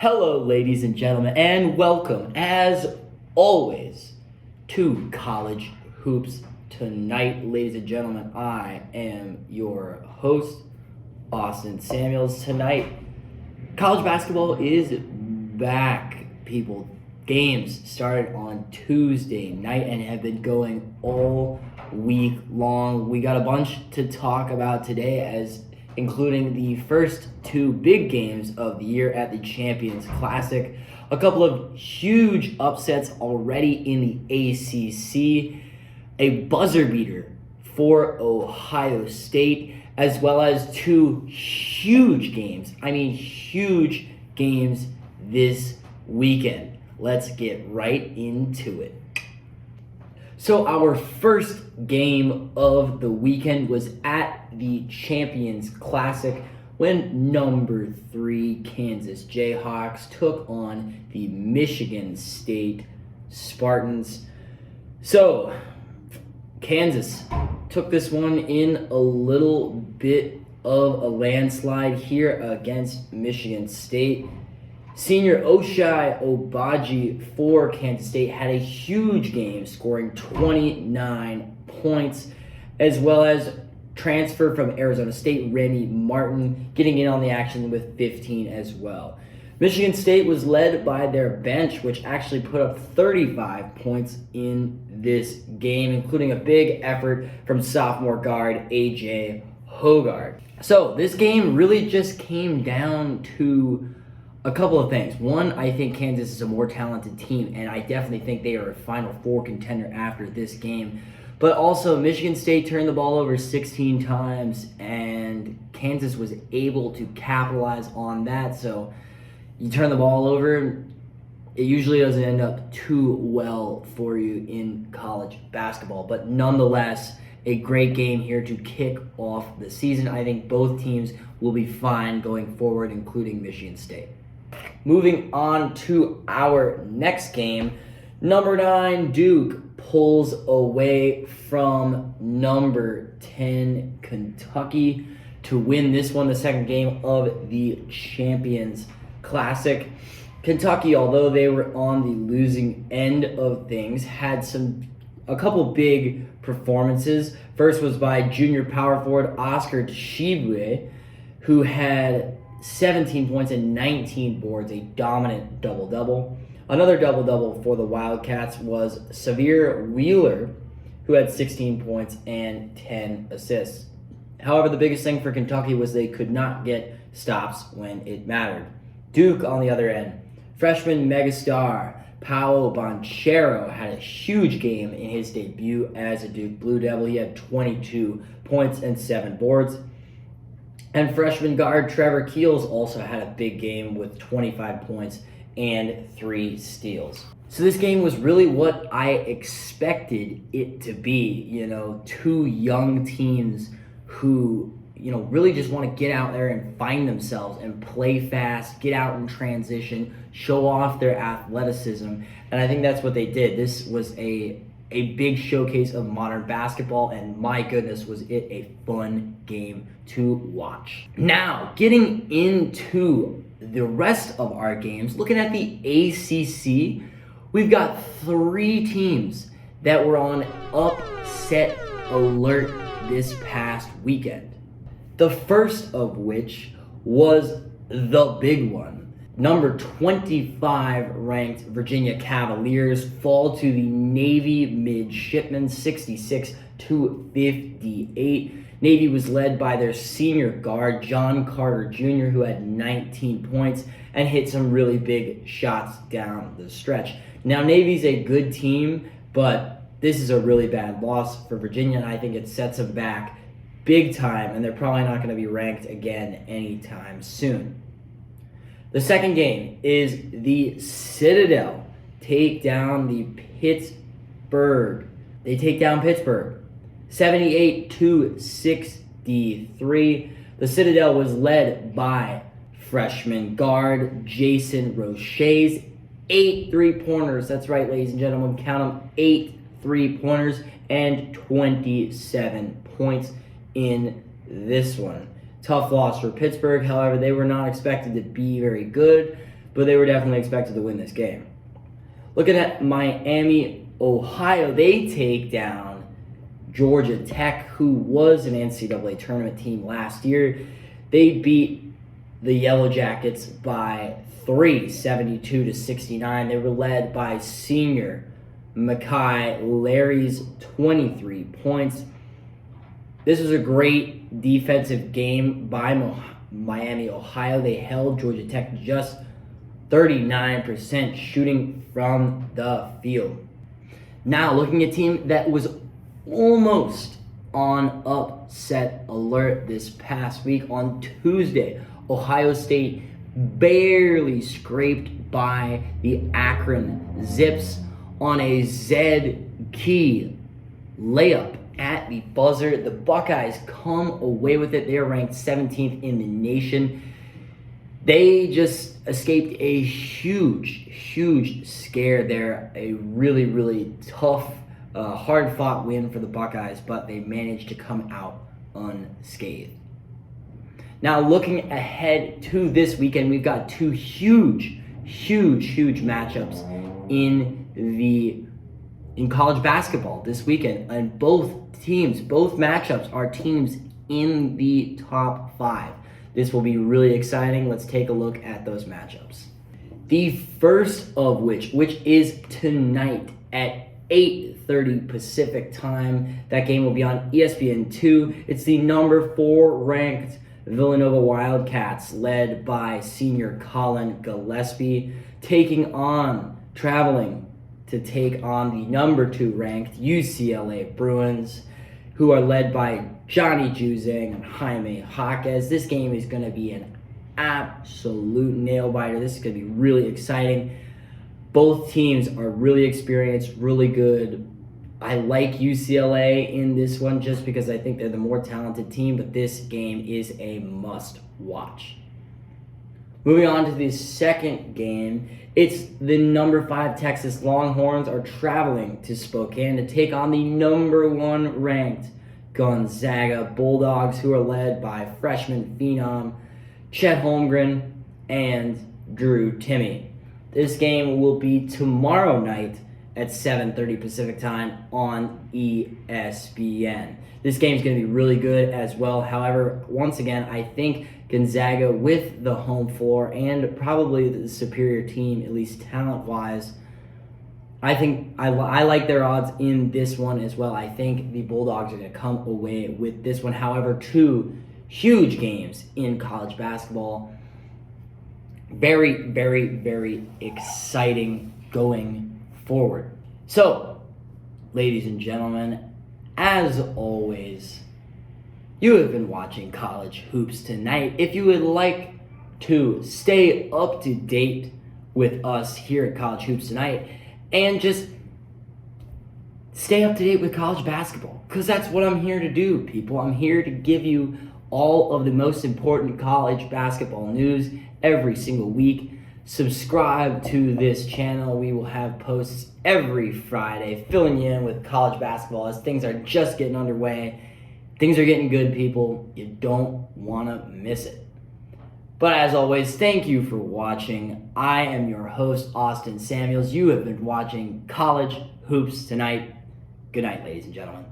Hello, ladies and gentlemen, and welcome, as always, to College Hoops Tonight. Ladies and gentlemen, I am your host, Austin Samuels. Tonight, college basketball is back, people. Games started on Tuesday night and have been going all week long. We got a bunch to talk about today, including the first two big games of the year at the Champions Classic. A couple of huge upsets already in the ACC. A buzzer beater for Ohio State, as well as two huge games. Huge games this weekend. Let's get right into it. So our first game of the weekend was at the Champions Classic when number 3 Kansas Jayhawks took on the Michigan State Spartans. So Kansas took this one in a little bit of a landslide here against Michigan State. Senior Ochai Agbaji for Kansas State had a huge game, scoring 29 points, as well as transfer from Arizona State, Remy Martin, getting in on the action with 15 as well. Michigan State was led by their bench, which actually put up 35 points in this game, including a big effort from sophomore guard A.J. Hoggard. So this game really just came down to a couple of things. One, I think Kansas is a more talented team, and I definitely think they are a Final Four contender after this game. But also, Michigan State turned the ball over 16 times, and Kansas was able to capitalize on that. So you turn the ball over, it usually doesn't end up too well for you in college basketball. But nonetheless, a great game here to kick off the season. I think both teams will be fine going forward, including Michigan State. Moving on to our next game, number 9 Duke pulls away from number 10 Kentucky to win this one, the second game of the Champions Classic. Kentucky, although they were on the losing end of things, had a couple big performances. First was by junior power forward Oscar Tshiebwe, who had 17 points and 19 boards, a dominant double-double. Another double-double for the Wildcats was Sahvir Wheeler, who had 16 points and 10 assists. However, the biggest thing for Kentucky was they could not get stops when it mattered. Duke, on the other end, freshman megastar Paolo Banchero had a huge game in his debut as a Duke Blue Devil. He had 22 points and 7 boards. And freshman guard Trevor Keels also had a big game with 25 points and 3 steals. So this game was really what I expected it to be. Two young teams who, really just want to get out there and find themselves and play fast, get out in transition, show off their athleticism. And I think that's what they did. This was a big showcase of modern basketball, and my goodness, was it a fun game to watch. Now, getting into the rest of our games, looking at the ACC, we've got 3 teams that were on upset alert this past weekend. The first of which was the big one. Number 25 ranked Virginia Cavaliers fall to the Navy Midshipmen 66-58. Navy was led by their senior guard John Carter Jr., who had 19 points and hit some really big shots down the stretch. Now, Navy's a good team, but this is a really bad loss for Virginia, and I think it sets them back big time, and they're probably not going to be ranked again anytime soon. The second game is the Citadel take down the Pittsburgh. They take down Pittsburgh 78-63. The Citadel was led by freshman guard Jason Roche's 8 3-pointers. That's right, ladies and gentlemen, count them, 8 3-pointers and 27 points in this one. Tough loss for Pittsburgh. However, they were not expected to be very good. but they were definitely expected to win this game. Looking at Miami, Ohio, they take down Georgia Tech, who was an NCAA tournament team last year. They beat the Yellow Jackets by 3, 72-69. They were led by senior Makai Larry's 23 points. This was a great defensive game by Miami, Ohio. They held Georgia Tech just 39% shooting from the field. Now, looking at a team that was almost on upset alert this past week on Tuesday, Ohio State barely scraped by the Akron Zips on a Zed Key layup at the buzzer. The Buckeyes come away with it. They're ranked 17th in the nation. They just escaped a huge scare there. A really tough, hard-fought win for the Buckeyes, but they managed to come out unscathed. Now, looking ahead to this weekend, we've got two huge matchups in college basketball this weekend, and both matchups are teams in the top 5. This will be really exciting. Let's take a look at those matchups. The first of which is tonight at 8:30 Pacific time. That game will be on ESPN2. It's the number 4 ranked Villanova Wildcats, led by senior Colin Gillespie, traveling to take on the number 2 ranked UCLA Bruins, who are led by Johnny Juzang and Jaime Jaquez. This game is going to be an absolute nail-biter. This is going to be really exciting. Both teams are really experienced, really good. I like UCLA in this one just because I think they're the more talented team, but this game is a must-watch. Moving on to the second game, it's the number 5 Texas Longhorns are traveling to Spokane to take on the number 1 ranked Gonzaga Bulldogs, who are led by freshman phenom Chet Holmgren and Drew Timme. This game will be tomorrow night at 7:30 Pacific time on ESPN. This game is going to be really good as well. However, once again, I think Gonzaga, with the home floor and probably the superior team, at least talent-wise, I think I like their odds in this one as well. I think the Bulldogs are going to come away with this one. However, 2 huge games in college basketball. Very exciting going forward. So, ladies and gentlemen, as always, you have been watching College Hoops Tonight. If you would like to stay up to date with us here at College Hoops Tonight and just stay up to date with college basketball, because that's what I'm here to do, people. I'm here to give you all of the most important college basketball news every single week. Subscribe to this channel. We will have posts every Friday filling you in with college basketball as things are just getting underway. Things are getting good, people. You don't want to miss it. But as always, thank you for watching. I am your host, Austin Samuels. You have been watching College Hoops Tonight. Good night, ladies and gentlemen.